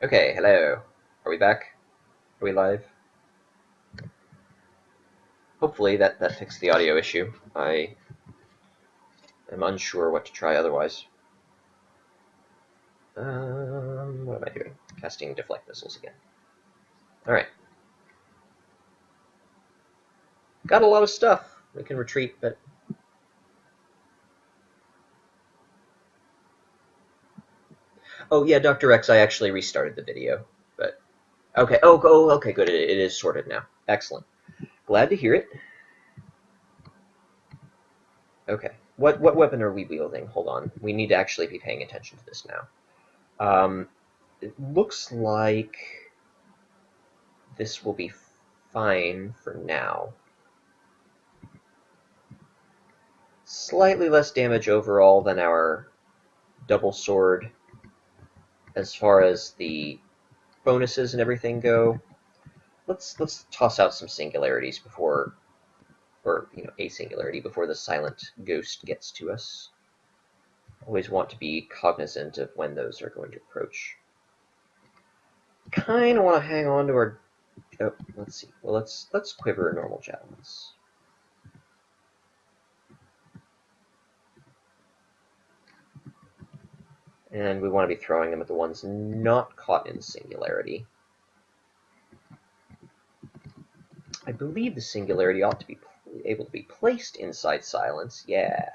Okay, hello. Are we back? Are we live? Hopefully that fixed the audio issue. I am unsure what to try otherwise. What am I doing? Casting deflect missiles again. Alright. Got a lot of stuff. We can retreat, but... Oh, yeah, Dr. X, I actually restarted the video. But... Okay, okay, good. It is sorted now. Excellent. Glad to hear it. Okay. What weapon are we wielding? Hold on. We need to actually be paying attention to this now. It looks like this will be fine for now. Slightly less damage overall than our double sword as far as the bonuses and everything go. Let's toss out some singularities before, or a singularity before the silent ghost gets to us. Always want to be cognizant of when those are going to approach. Kind of want to hang on to our. Oh, let's see. Well, let's quiver normal javelins. And we want to be throwing them at the ones not caught in singularity. I believe the singularity ought to be able to be placed inside silence. Yeah.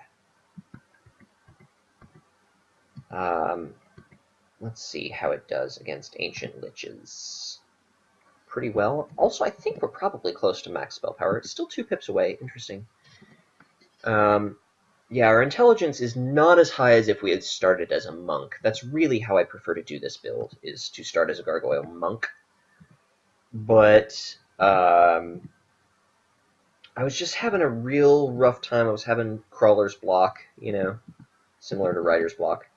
Let's see how it does against ancient liches. Pretty well. Also, I think we're probably close to max spell power. It's still 2 pips away. Interesting. Yeah, our intelligence is not as high as if we had started as a monk. That's really how I prefer to do this build, is to start as a gargoyle monk. But I was just having a real rough time. I was having Crawler's block, similar to Rider's block.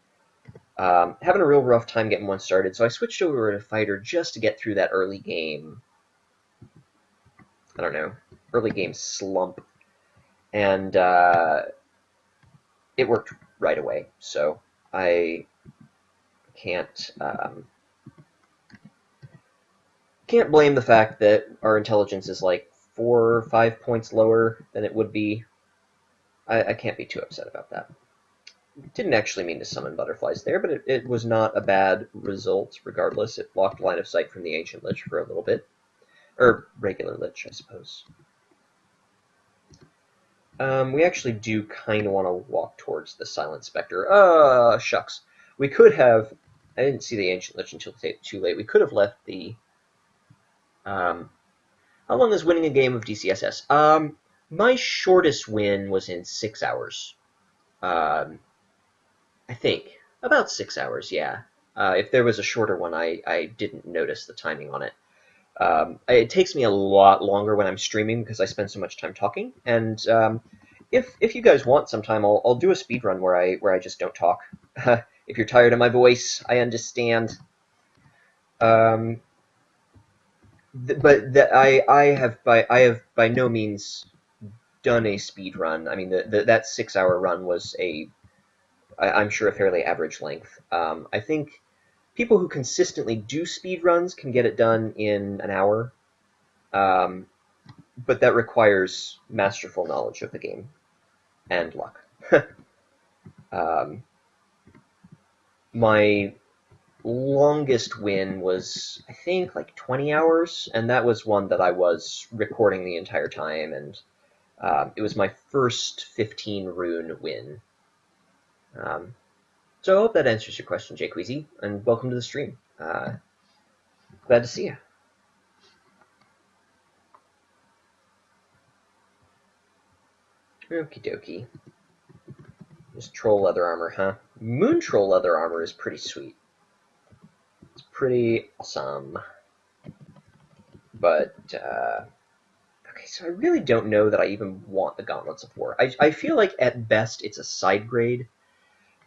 Having a real rough time getting one started, so I switched over to Fighter just to get through that early game, I don't know, early game slump. And it worked right away, so I can't blame the fact that our intelligence is like 4 or 5 points lower than it would be. I can't be too upset about that. Didn't actually mean to summon butterflies there, but it was not a bad result regardless. It blocked line of sight from the Ancient Lich for a little bit. Or regular Lich, I suppose. We actually do kind of want to walk towards the Silent Spectre. Shucks. We could have... I didn't see the Ancient Lich until too late. We could have left the... how long is winning a game of DCSS? My shortest win was in 6 hours. I think. About 6 hours, yeah. If there was a shorter one, I didn't notice the timing on it. It takes me a lot longer when I'm streaming because I spend so much time talking. And if you guys want sometime, I'll do a speed run where I just don't talk. If you're tired of my voice, I understand. But I have by no means done a speed run. I mean, that 6 hour run was I'm sure, a fairly average length. I think people who consistently do speed runs can get it done in an hour, but that requires masterful knowledge of the game and luck. My longest win was, I think, like 20 hours, and that was one that I was recording the entire time, and it was my first 15 rune win. So I hope that answers your question, Jay Queasy, and welcome to the stream. Glad to see you. Okie dokie. Just troll leather armor, huh? Moon troll leather armor is pretty sweet. It's pretty awesome. But, okay, so I really don't know that I even want the Gauntlets of War. I feel like at best it's a side grade,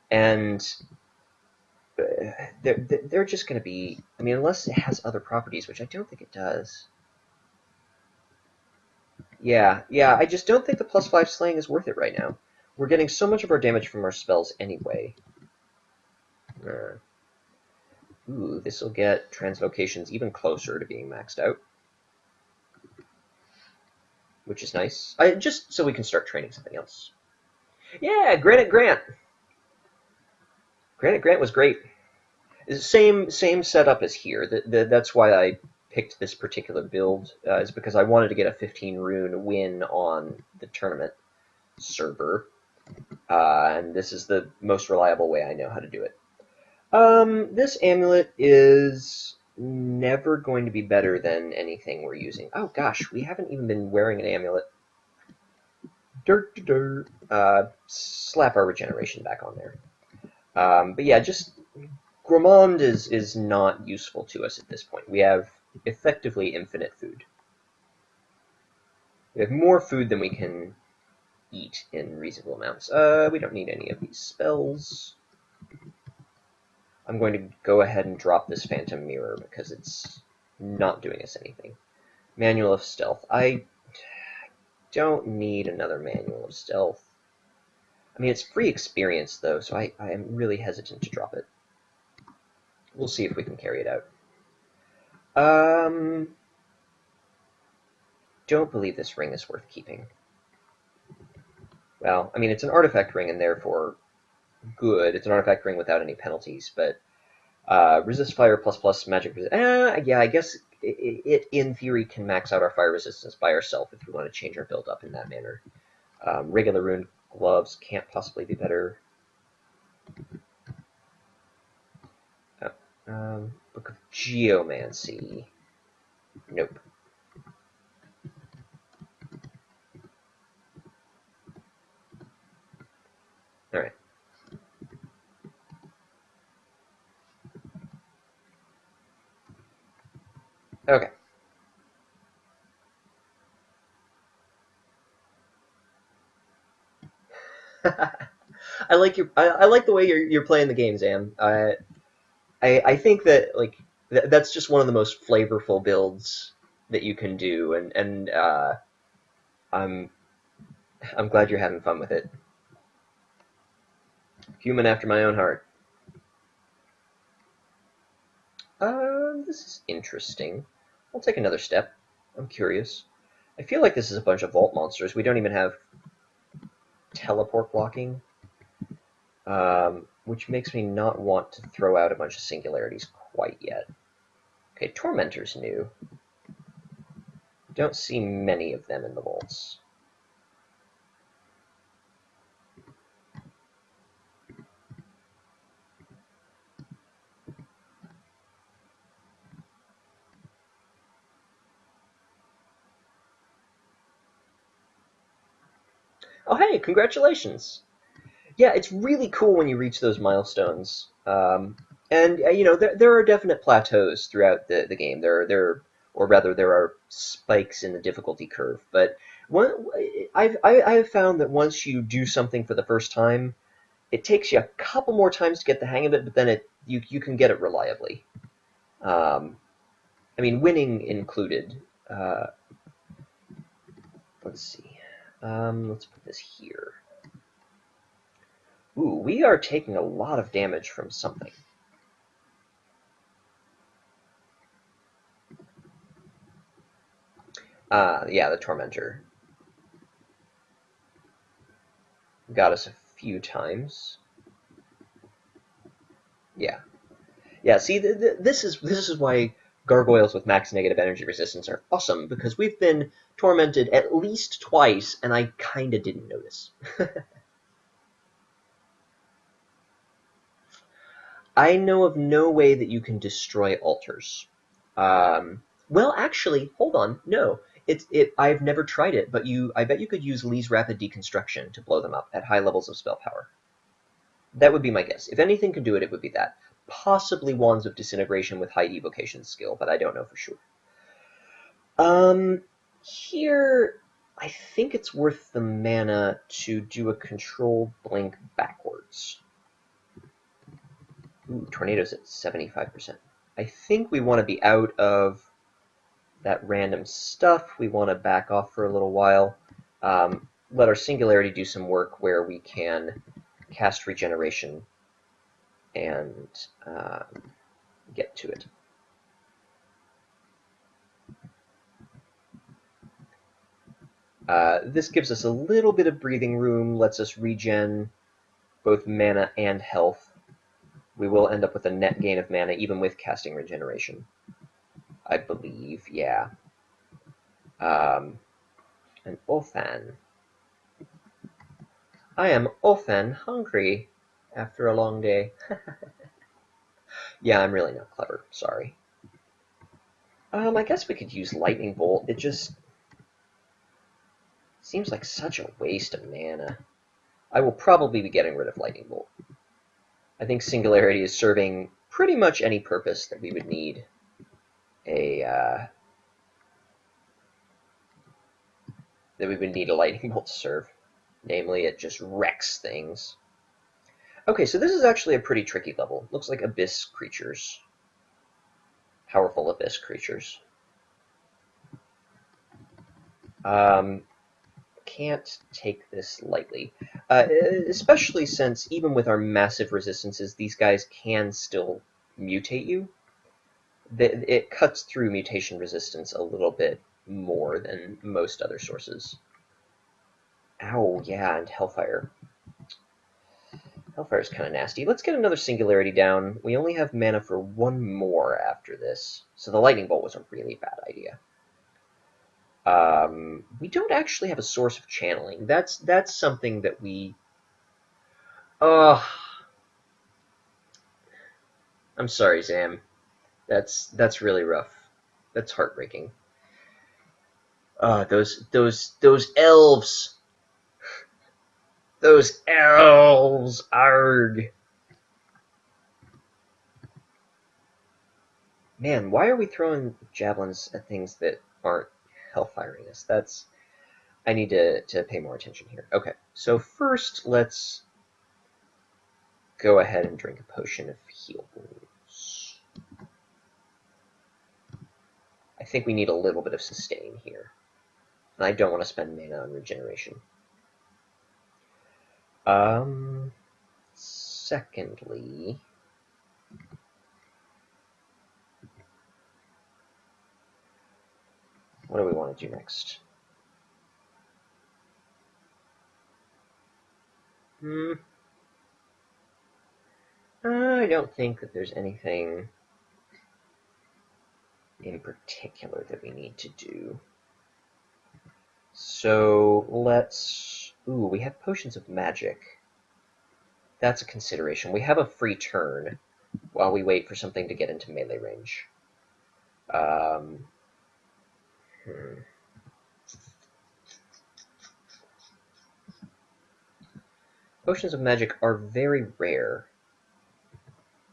and they're just going to be, I mean, unless it has other properties, which I don't think it does. Yeah, I just don't think the +5 slaying is worth it right now. We're getting so much of our damage from our spells anyway. Ooh, this will get translocations even closer to being maxed out, which is nice. Just so we can start training something else. Yeah, Granite Grant. Granite Grant was great. Same setup as here. That's why I picked this particular build, is because I wanted to get a 15 rune win on the tournament server, and this is the most reliable way I know how to do it. This amulet is never going to be better than anything we're using. Oh gosh, we haven't even been wearing an amulet. Dirt, dirt. Slap our regeneration back on there. But yeah, just Gourmand is not useful to us at this point. We have effectively infinite food. We have more food than we can eat in reasonable amounts. We don't need any of these spells. I'm going to go ahead and drop this Phantom Mirror because it's not doing us anything. Manual of Stealth. I don't need another Manual of Stealth. I mean, it's free experience, though, so I am really hesitant to drop it. We'll see if we can carry it out. Don't believe this ring is worth keeping. Well, I mean, it's an artifact ring and therefore good. It's an artifact ring without any penalties, but resist fire ++ magic resist. Yeah, I guess it in theory can max out our fire resistance by ourselves if we want to change our build up in that manner. Regular rune gloves can't possibly be better. Book of Geomancy. Nope. All right. Okay. I like I like the way you're playing the game, Zam. I think that like that's just one of the most flavorful builds that you can do, and I'm I'm glad you're having fun with it. Human after my own heart. This is interesting. I'll take another step. I'm curious. I feel like this is a bunch of vault monsters. We don't even have teleport blocking, which makes me not want to throw out a bunch of singularities quite yet. Okay, Tormentor's new. Don't see many of them in the vaults. Oh, hey, congratulations! Yeah, it's really cool when you reach those milestones. And you know, there are definite plateaus throughout the game. Or rather, there are spikes in the difficulty curve. But I've found that once you do something for the first time, it takes you a couple more times to get the hang of it, but then you can get it reliably. I mean, winning included. Let's see. Let's put this here. Ooh, we are taking a lot of damage from something. Yeah, the Tormentor. Got us a few times. Yeah. Yeah, see, this is why gargoyles with max negative energy resistance are awesome, because we've been tormented at least twice, and I kinda didn't notice. I know of no way that you can destroy altars. Well, actually, hold on. No, I've never tried it, but I bet you could use Lee's rapid deconstruction to blow them up at high levels of spell power. That would be my guess. If anything could do it, it would be that. Possibly Wands of Disintegration with high evocation skill, but I don't know for sure. Here, I think it's worth the mana to do a controlled blink backwards. Ooh, Tornado's at 75%. I think we want to be out of that random stuff. We want to back off for a little while. Let our Singularity do some work where we can cast Regeneration and get to it. This gives us a little bit of breathing room, lets us regen both mana and health. We will end up with a net gain of mana, even with casting regeneration. I believe, yeah. An Othan. I am often hungry after a long day. Yeah, I'm really not clever. Sorry. I guess we could use Lightning Bolt. It just seems like such a waste of mana. I will probably be getting rid of Lightning Bolt. I think Singularity is serving pretty much any purpose that we would need a Lightning Bolt to serve. Namely, it just wrecks things. Okay, so this is actually a pretty tricky level. Looks like Abyss creatures. Powerful Abyss creatures. Can't take this lightly. Especially since, even with our massive resistances, these guys can still mutate you. It cuts through mutation resistance a little bit more than most other sources. Ow, yeah, and Hellfire. Hellfire's kind of nasty. Let's get another Singularity down. We only have mana for one more after this, so the Lightning Bolt was a really bad idea. We don't actually have a source of channeling. That's something that we... I'm sorry, Zam. That's really rough. That's heartbreaking. Those elves. Those elves. Arg. Man, why are we throwing javelins at things that aren't hellfiring us? I need to pay more attention here. Okay, so first let's go ahead and drink a potion of heal wounds. I think we need a little bit of sustain here. And I don't want to spend mana on regeneration. Secondly, what do we want to do next? I don't think that there's anything in particular that we need to do. So let's... Ooh, we have potions of magic. That's a consideration. We have a free turn while we wait for something to get into melee range. Potions of magic are very rare.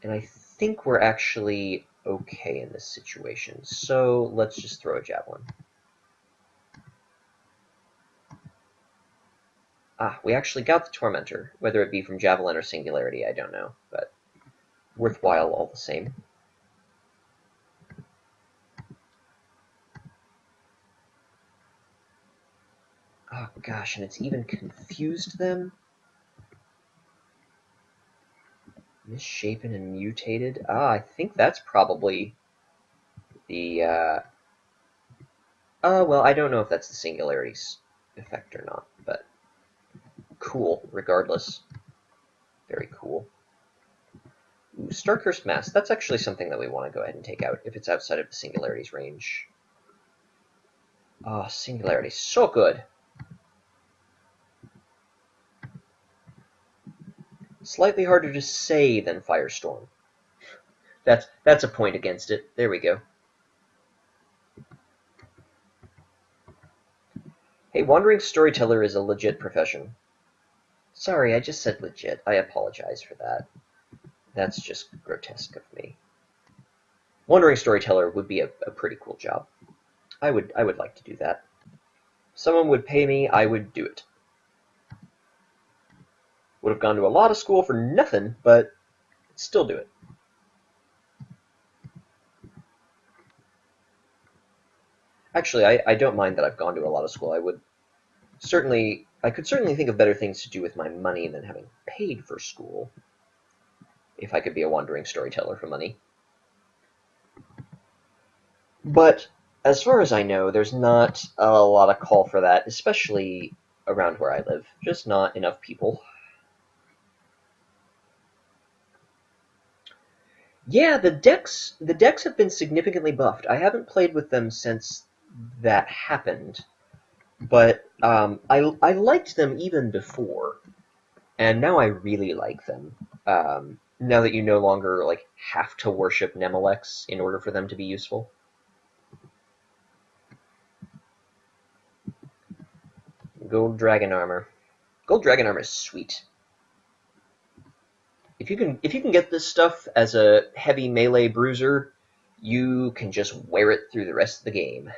And I think we're actually okay in this situation. So let's just throw a javelin. We actually got the Tormentor. Whether it be from Javelin or Singularity, I don't know. But worthwhile all the same. Oh gosh, and it's even confused them? Misshapen and mutated? I think that's probably the... well, I don't know if that's the Singularity's effect or not, but cool, regardless. Very cool. Ooh, Starcursed Mask. That's actually something that we want to go ahead and take out if it's outside of the Singularity's range. Singularity, so good. Slightly harder to say than Firestorm. That's a point against it. There we go. Hey, Wandering Storyteller is a legit profession. Sorry, I just said legit. I apologize for that. That's just grotesque of me. Wandering Storyteller would be a pretty cool job. I would like to do that. If someone would pay me, I would do it. Would have gone to a lot of school for nothing, but still do it. Actually, I don't mind that I've gone to a lot of school. I could certainly think of better things to do with my money than having paid for school. If I could be a wandering storyteller for money. But as far as I know, there's not a lot of call for that, especially around where I live. Just not enough people. Yeah, the decks have been significantly buffed. I haven't played with them since that happened, but I liked them even before, and now I really like them. Now that you no longer like have to worship Nemelex in order for them to be useful. Gold dragon armor. Gold dragon armor is sweet. If you can get this stuff as a heavy melee bruiser, you can just wear it through the rest of the game.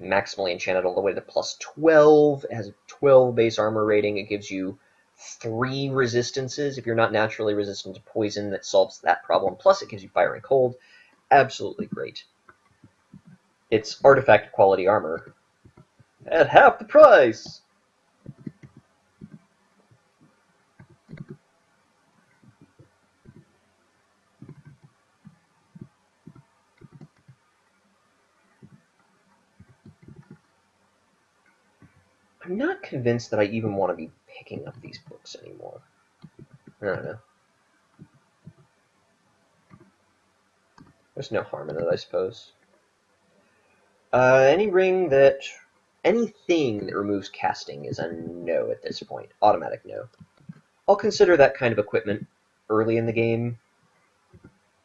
Maximally enchanted all the way to plus 12. It has a 12 base armor rating. It gives you 3 resistances if you're not naturally resistant to poison. That solves that problem. Plus, it gives you fire and cold. Absolutely great. It's artifact quality armor at half the price. I'm not convinced that I even want to be picking up these books anymore. I don't know. There's no harm in it, I suppose. Anything that removes casting is a no at this point. Automatic no. I'll consider that kind of equipment early in the game,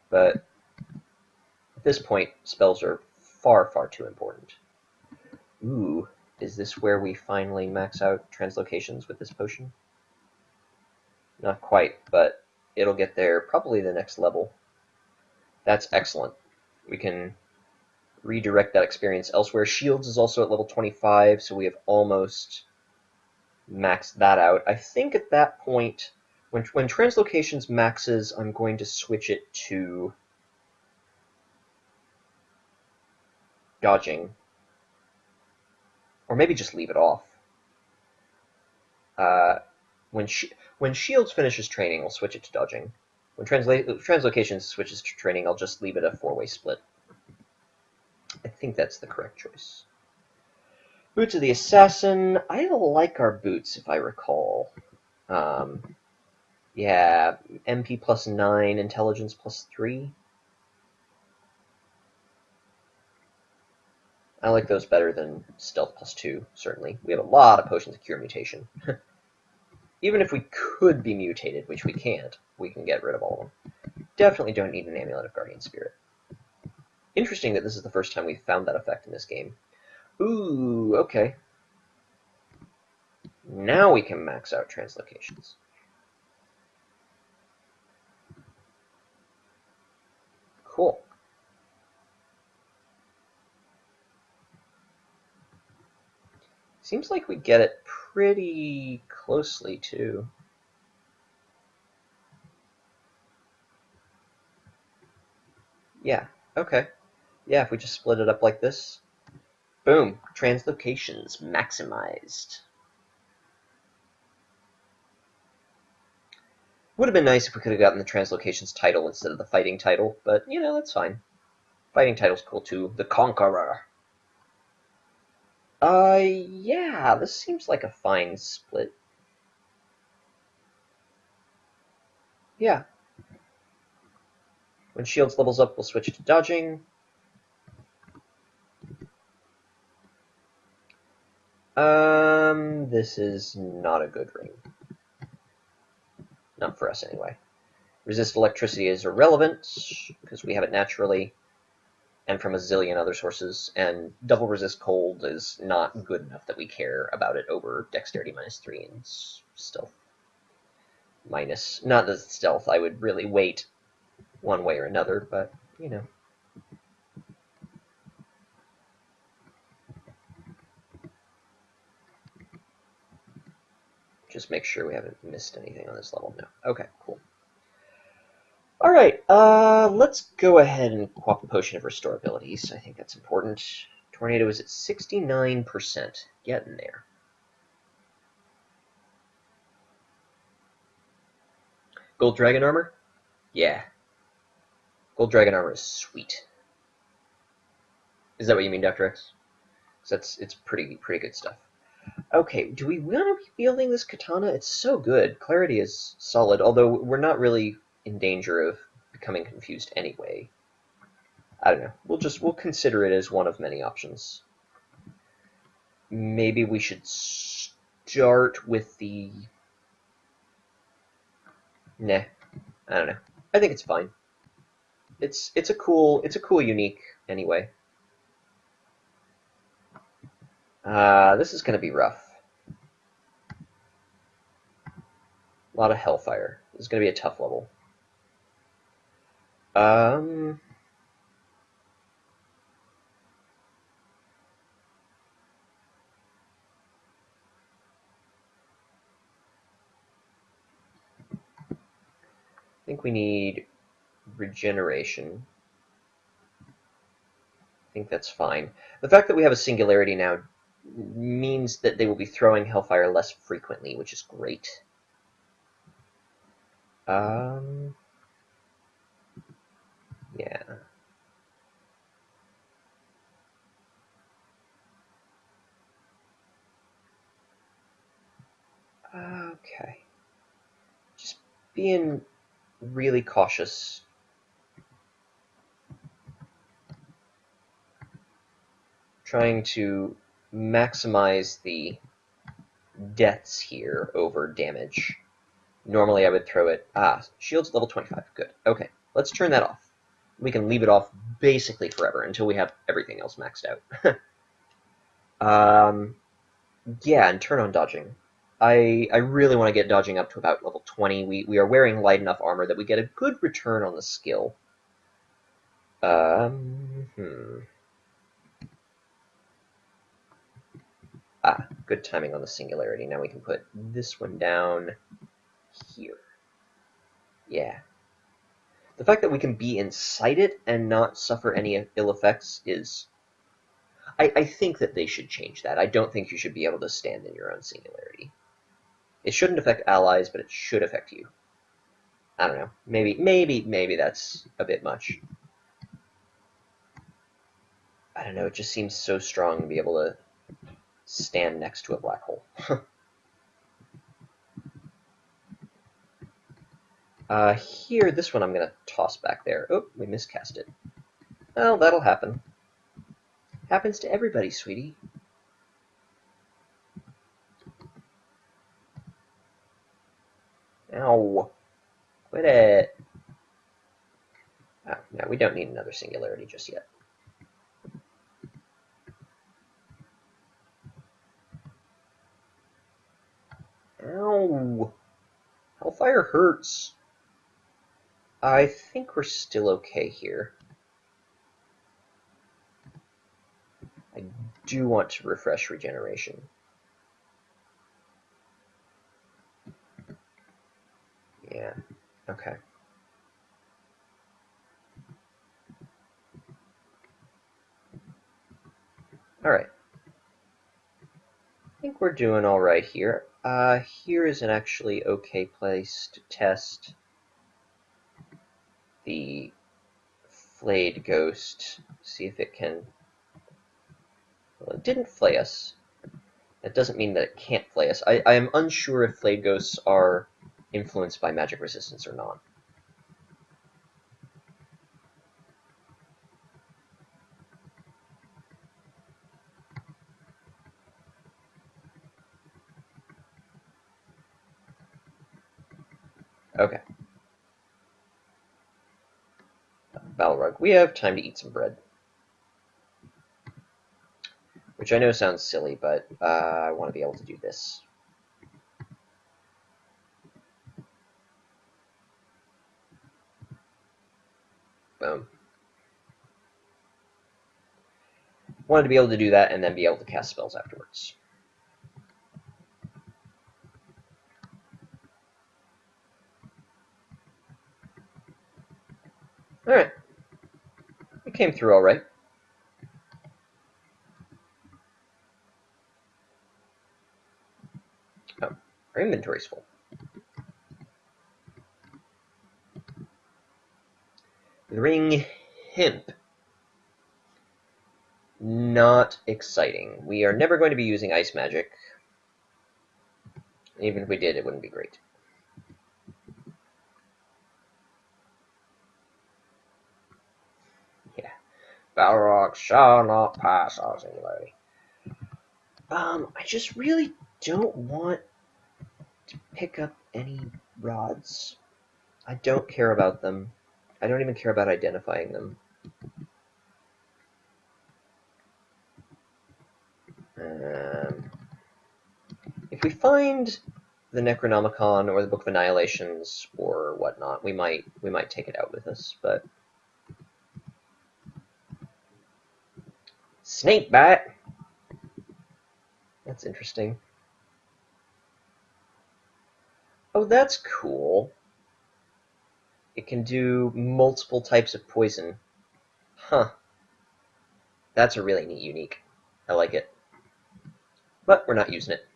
but at this point, spells are far, far too important. Ooh, is this where we finally max out translocations with this potion? Not quite, but it'll get there probably the next level. That's excellent. We can redirect that experience elsewhere. Shields is also at level 25, so we have almost maxed that out. I think at that point, when translocations maxes, I'm going to switch it to dodging. Or maybe just leave it off. When Shields finishes training, I'll switch it to dodging. When Translocation switches to training, I'll just leave it a 4-way split. I think that's the correct choice. Boots of the Assassin. I like our boots, if I recall. Yeah, MP plus 9, Intelligence plus 3. I like those better than Stealth plus 2, certainly. We have a lot of potions of Cure Mutation. Even if we could be mutated, which we can't, we can get rid of all of them. Definitely don't need an Amulet of Guardian Spirit. Interesting that this is the first time we've found that effect in this game. Ooh, okay. Now we can max out translocations. Cool. Seems like we get it pretty closely, too. Yeah, okay. Yeah, if we just split it up like this. Boom. Translocations maximized. Would have been nice if we could have gotten the translocations title instead of the fighting title, but, you know, that's fine. Fighting title's cool, too. The Conqueror. Yeah, this seems like a fine split. Yeah. When Shields levels up, we'll switch to dodging. This is not a good ring. Not for us, anyway. Resist electricity is irrelevant, because we have it naturally, and from a zillion other sources, and double resist cold is not good enough that we care about it over dexterity minus 3 and stealth minus. Not the stealth, I would really wait one way or another, but, you know. Just make sure we haven't missed anything on this level. No. Okay, cool. All right, let's go ahead and swap the Potion of Restorabilities. I think that's important. Tornado is at 69%. Getting there. Gold Dragon Armor? Yeah. Gold Dragon Armor is sweet. Is that what you mean, Dr. X? It's pretty good stuff. Okay, do we want to be wielding this katana? It's so good. Clarity is solid, although we're not really in danger of becoming confused anyway. I don't know. We'll consider it as one of many options. Maybe we should start with the... Nah, I don't know. I think it's fine. It's a cool unique anyway. This is gonna be rough. A lot of hellfire. This is gonna be a tough level. I think we need regeneration. I think that's fine. The fact that we have a singularity now means that they will be throwing hellfire less frequently, which is great. Yeah. Okay. Just being really cautious. Trying to maximize the deaths here over damage. Normally I would throw it... shield's level 25. Good. Okay, let's turn that off. We can leave it off basically forever until we have everything else maxed out. Yeah, and turn on dodging. I really want to get dodging up to about level 20. We are wearing light enough armor that we get a good return on the skill. Good timing on the singularity. Now we can put this one down here. Yeah. The fact that we can be inside it and not suffer any ill effects is... I think that they should change that. I don't think you should be able to stand in your own singularity. It shouldn't affect allies, but it should affect you. I don't know. Maybe that's a bit much. I don't know. It just seems so strong to be able to stand next to a black hole. Here, this one I'm going to toss back there. Oh, we miscast it. Well, that'll happen. Happens to everybody, sweetie. Ow. Quit it. Oh, no, we don't need another singularity just yet. Ow. Hellfire hurts. I think we're still okay here. I do want to refresh regeneration. Yeah, okay. Alright. I think we're doing alright here. Here is an actually okay place to test the flayed ghost. See if it can... Well, it didn't flay us. That doesn't mean that it can't flay us. I am unsure if flayed ghosts are influenced by magic resistance or not. Okay. Balrog. We have time to eat some bread. Which I know sounds silly, but I want to be able to do this. Boom. Wanted to be able to do that and then be able to cast spells afterwards. Alright. We came through alright. Oh, our inventory's full. The ring hemp. Not exciting. We are never going to be using ice magic. Even if we did, it wouldn't be great. Yeah. Balrog shall not pass our singularity. I just really don't want to pick up any rods. I don't care about them. I don't even care about identifying them. If we find the Necronomicon or the Book of Annihilations or whatnot, we might take it out with us. But Snakebite. That's interesting. Oh, that's cool. It can do multiple types of poison. Huh. That's a really neat unique. I like it. But we're not using it.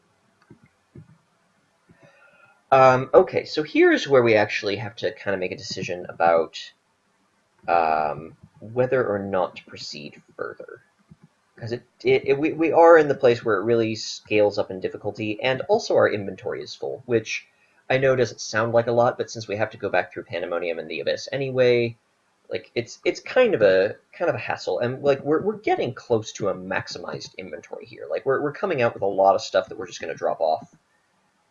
Okay, so here's where we actually have to kind of make a decision about whether or not to proceed further. Because we are in the place where it really scales up in difficulty, and also our inventory is full, which I know doesn't sound like a lot, but since we have to go back through Pandemonium and the Abyss anyway, like it's kind of a hassle, and like we're getting close to a maximized inventory here. Like we're coming out with a lot of stuff that we're just going to drop off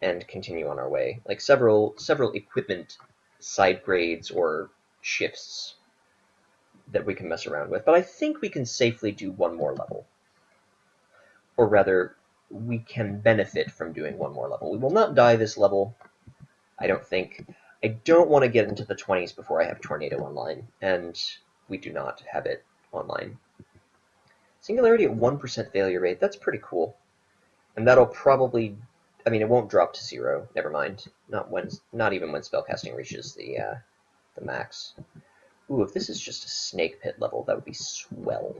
and continue on our way. Like several equipment side grades or shifts that we can mess around with. But I think we can safely do one more level. Or rather, we can benefit from doing one more level. We will not die this level, I don't think. I don't want to get into the 20s before I have Tornado online, and we do not have it online. Singularity at 1% failure rate, that's pretty cool. And that'll probably, I mean, it won't drop to 0, never mind. Not even when spellcasting reaches the max. Ooh, if this is just a snake pit level, that would be swell.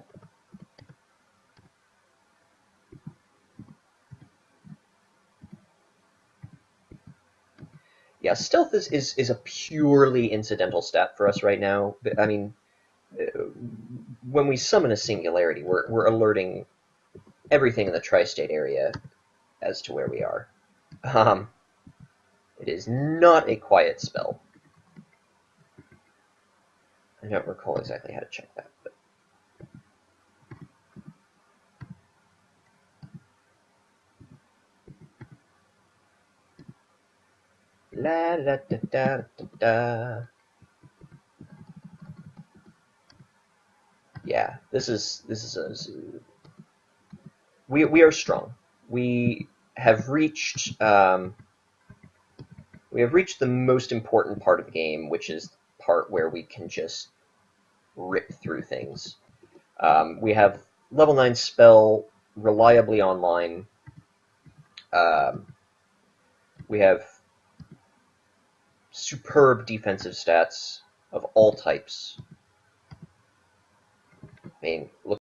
Yeah, stealth is a purely incidental stat for us right now. I mean, when we summon a singularity, we're alerting everything in the tri-state area as to where we are. It is not a quiet spell. I don't recall exactly how to check that, but la da da da da da. Yeah, this is a zoo. We are strong. We have reached the most important part of the game, which is the part where we can just rip through things. We have level 9 spell reliably online. We have superb defensive stats of all types. I mean, look